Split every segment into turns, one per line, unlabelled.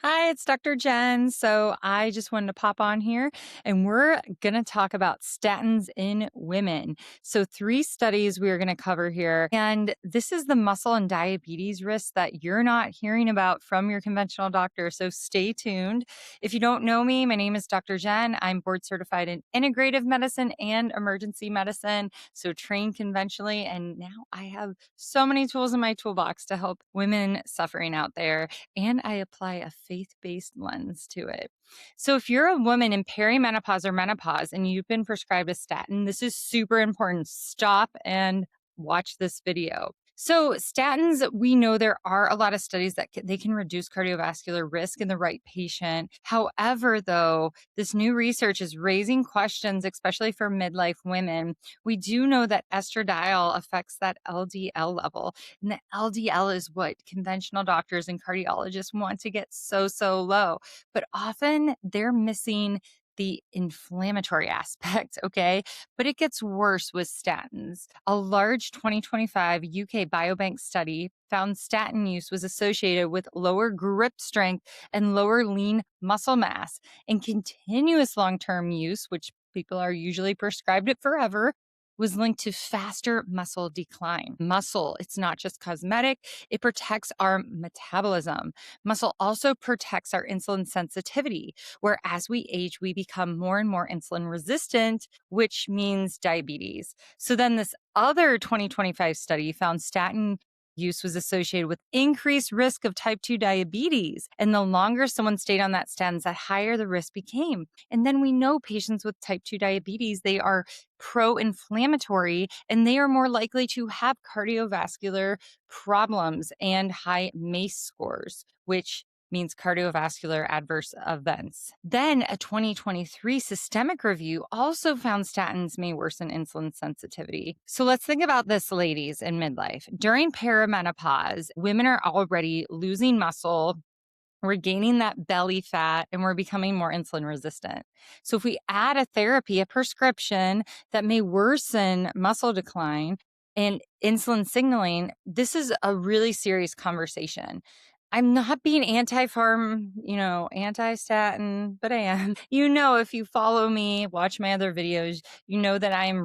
Hi, it's Dr. Jen. So I just wanted to pop on here and we're going to talk about statins in women. So, three studies we are going to cover here. And this is the muscle and diabetes risk that you're not hearing about from your conventional doctor. So, stay tuned. If you don't know me, my name is Dr. Jen. I'm board certified in integrative medicine and emergency medicine. So, trained conventionally. And now I have so many tools in my toolbox to help women suffering out there, and I apply a faith-based lens to it. So if you're a woman in perimenopause or menopause and you've been prescribed a statin, this is super important. Stop and watch this video. So statins, we know there are a lot of studies that they can reduce cardiovascular risk in the right patient. However, though, this new research is raising questions, especially for midlife women. We do know that estradiol affects that LDL level, and the LDL is what conventional doctors and cardiologists want to get so low. But often they're missing the inflammatory aspect, okay? But it gets worse with statins. A large 2025 UK Biobank study found statin use was associated with lower grip strength and lower lean muscle mass. And continuous long-term use, which people are usually prescribed it forever, was linked to faster muscle decline. Muscle, it's not just cosmetic, it protects our metabolism. Muscle also protects our insulin sensitivity, where as we age, we become more and more insulin resistant, which means diabetes. So then this other 2025 study found statin use was associated with increased risk of type 2 diabetes. And the longer someone stayed on that statins, the higher the risk became. And then we know patients with type 2 diabetes, they are pro-inflammatory and they are more likely to have cardiovascular problems and high MACE scores, which means cardiovascular adverse events. Then a 2023 systemic review also found statins may worsen insulin sensitivity. So let's think about this, ladies, in midlife. During perimenopause, women are already losing muscle, we're gaining that belly fat, and we're becoming more insulin resistant. So if we add a therapy, a prescription that may worsen muscle decline and insulin signaling, this is a really serious conversation. I'm not being anti-farm, anti-statin, but I am. If you follow me, watch my other videos, you know that I am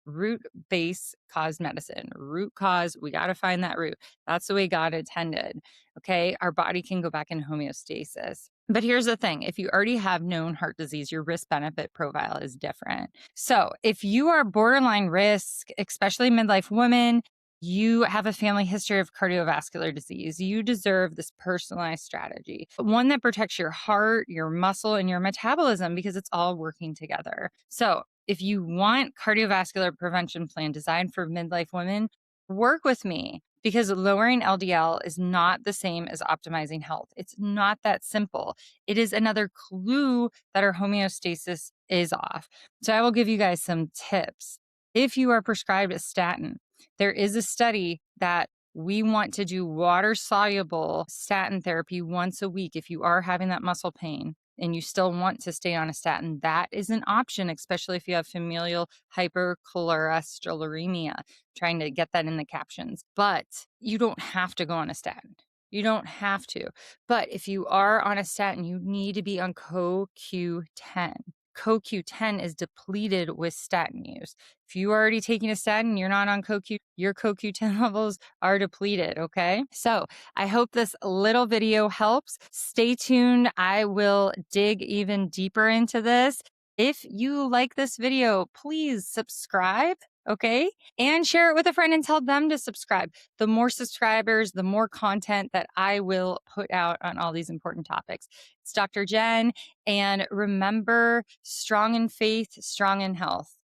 root-based cause medicine. Root cause, we got to find that root. That's the way God intended. Okay, our body can go back in homeostasis. But here's the thing, if you already have known heart disease, your risk benefit profile is different. So if you are borderline risk, especially midlife women, you have a family history of cardiovascular disease, you deserve this personalized strategy, one that protects your heart, your muscle, and your metabolism, because it's all working together. So if you want cardiovascular prevention plan designed for midlife women, work with me, because lowering LDL is not the same as optimizing health. It's not that simple. It is another clue that our homeostasis is off. So I will give you guys some tips. If you are prescribed a statin, there is a study that we want to do water-soluble statin therapy once a week if you are having that muscle pain and you still want to stay on a statin. That is an option, especially if you have familial hypercholesterolemia, trying to get that in the captions. But you don't have to go on a statin. You don't have to. But if you are on a statin, you need to be on CoQ10. CoQ10 is depleted with statin use. If you are already taking a statin, you're not on CoQ, your CoQ10 levels are depleted, okay? So I hope this little video helps. Stay tuned. I will dig even deeper into this. If you like this video, please subscribe, okay? And share it with a friend and tell them to subscribe. The more subscribers, the more content that I will put out on all these important topics. It's Dr. Jen, and remember, strong in faith, strong in health.